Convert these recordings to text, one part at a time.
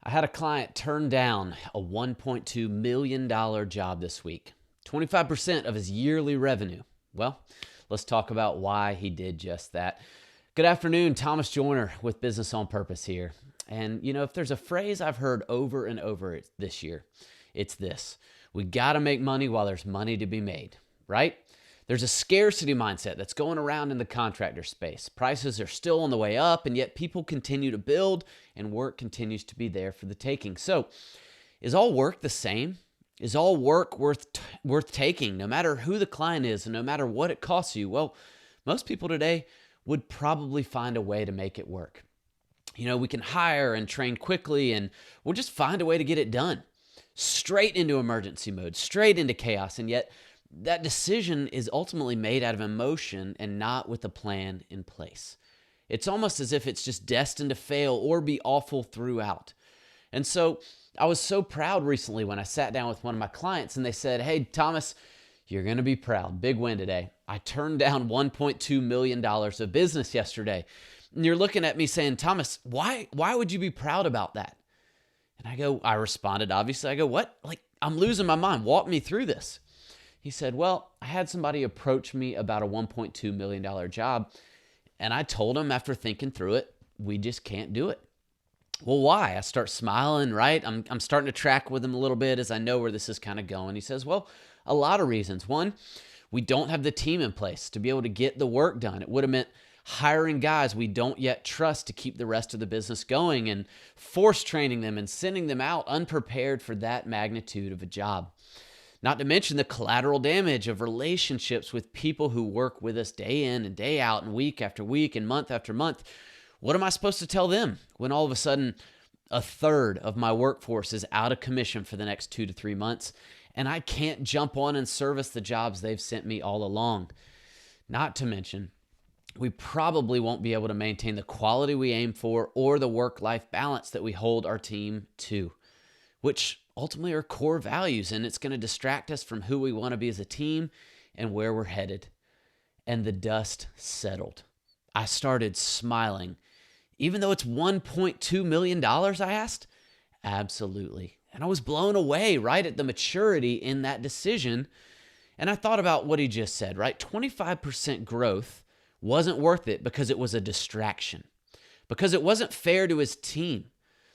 I had a client turn down a $1.2 million job this week, 25% of his yearly revenue. Well, let's talk about why he did just that. Good afternoon, Thomas Joyner with Business on Purpose here. And if there's a phrase I've heard over and over this year, it's this: we got to make money while there's money to be made, right? There's a scarcity mindset that's going around in the contractor space. Prices are still on the way up, and yet people continue to build and work continues to be there for the taking. So is all work the same? Is all work worth taking, no matter who the client is and no matter what it costs you? Well, most people today would probably find a way to make it work. We can hire and train quickly, and we'll just find a way to get it done. Straight into emergency mode, straight into chaos, and yet that decision is ultimately made out of emotion and not with a plan in place. It's almost as if it's just destined to fail or be awful throughout. And so I was so proud recently when I sat down with one of my clients and they said, "Hey, Thomas, you're going to be proud. Big win today. I turned down $1.2 million of business yesterday." And you're looking at me saying, "Thomas, why would you be proud about that?" And I responded, obviously, I go, "What? I'm losing my mind. Walk me through this." He said, "Well, I had somebody approach me about a $1.2 million job, and I told him after thinking through it, we just can't do it." "Well, why?" I start smiling, right? I'm starting to track with him a little bit as I know where this is kind of going. He says, "Well, a lot of reasons. One, we don't have the team in place to be able to get the work done. It would have meant hiring guys we don't yet trust to keep the rest of the business going and force training them and sending them out unprepared for that magnitude of a job. Not to mention the collateral damage of relationships with people who work with us day in and day out and week after week and month after month. What am I supposed to tell them when all of a sudden a third of my workforce is out of commission for the next 2 to 3 months and I can't jump on and service the jobs they've sent me all along? Not to mention, we probably won't be able to maintain the quality we aim for or the work-life balance that we hold our team to, which ultimately are core values, and it's going to distract us from who we want to be as a team and where we're headed." And the dust settled. I started smiling. "Even though it's $1.2 million, I asked. "Absolutely." And I was blown away, right, at the maturity in that decision. And I thought about what he just said, right? 25% growth wasn't worth it because it was a distraction, because it wasn't fair to his team,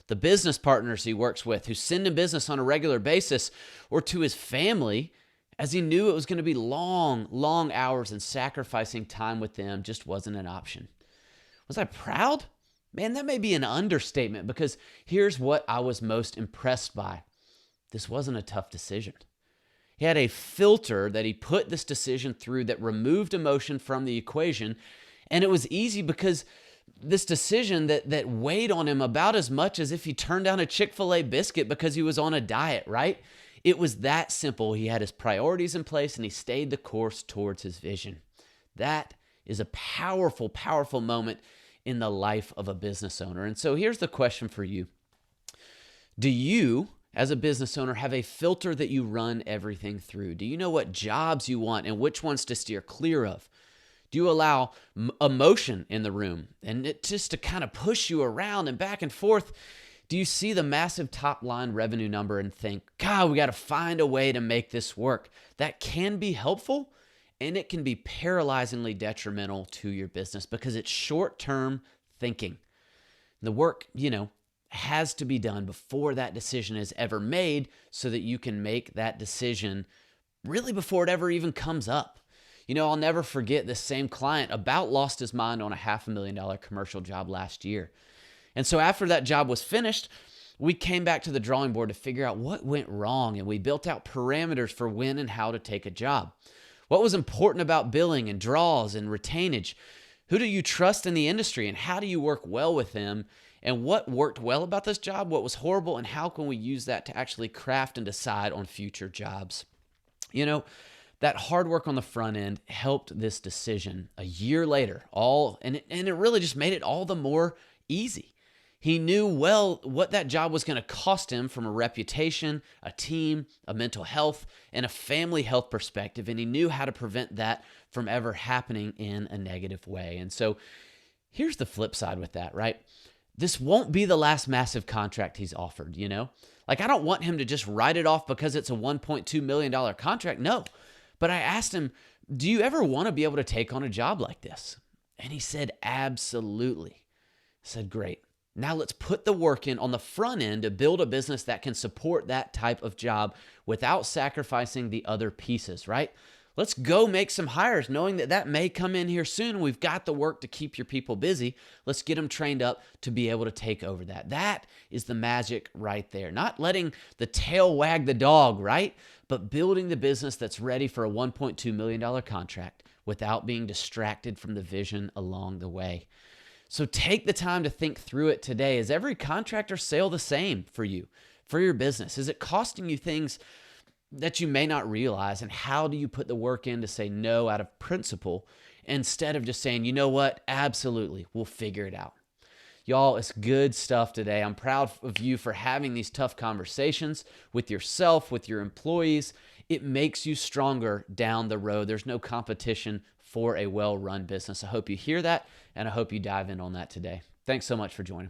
the business partners he works with who send him business on a regular basis, or to his family, as he knew it was going to be long, long hours and sacrificing time with them just wasn't an option. Was I proud? Man, that may be an understatement, because here's what I was most impressed by. This wasn't a tough decision. He had a filter that he put this decision through that removed emotion from the equation, and it was easy because this decision that weighed on him about as much as if he turned down a Chick-fil-A biscuit because he was on a diet, right? It was that simple. He had his priorities in place and he stayed the course towards his vision. That is a powerful, powerful moment in the life of a business owner. And so here's the question for you. Do you, as a business owner, have a filter that you run everything through? Do you know what jobs you want and which ones to steer clear of? Do you allow emotion in the room and it just to kind of push you around and back and forth? Do you see the massive top line revenue number and think, "God, we got to find a way to make this work"? That can be helpful, and it can be paralyzingly detrimental to your business because it's short-term thinking. The work, has to be done before that decision is ever made so that you can make that decision really before it ever even comes up. I'll never forget this same client about lost his mind on a $500,000 commercial job last year. And so after that job was finished, we came back to the drawing board to figure out what went wrong, and we built out parameters for when and how to take a job. What was important about billing and draws and retainage? Who do you trust in the industry, and how do you work well with them? And what worked well about this job, what was horrible, and how can we use that to actually craft and decide on future jobs? That hard work on the front end helped this decision a year later, and it really just made it all the more easy. He knew well what that job was going to cost him from a reputation, a team, a mental health, and a family health perspective, and he knew how to prevent that from ever happening in a negative way. And so here's the flip side with that, right? this won't be the last massive contract he's offered, you know? Like, I don't want him to just write it off because it's a $1.2 million contract. No. But I asked him, do you ever want to be able to take on a job like this? And he said, absolutely. I said, great. Now let's put the work in on the front end to build a business that can support that type of job without sacrificing the other pieces, right? Let's go make some hires knowing that that may come in here soon. We've got the work to keep your people busy. Let's get them trained up to be able to take over that. That is the magic right there. Not letting the tail wag the dog, right? But building the business that's ready for a $1.2 million contract without being distracted from the vision along the way. So take the time to think through it today. Is every contractor sale the same for you, for your business? Is it costing you things that you may not realize? And how do you put the work in to say no out of principle instead of just saying, you know what, absolutely, we'll figure it out. Y'all, it's good stuff today. I'm proud of you for having these tough conversations with yourself, with your employees. It makes you stronger down the road. There's no competition for a well-run business. I hope you hear that, and I hope you dive in on that today. Thanks so much for joining.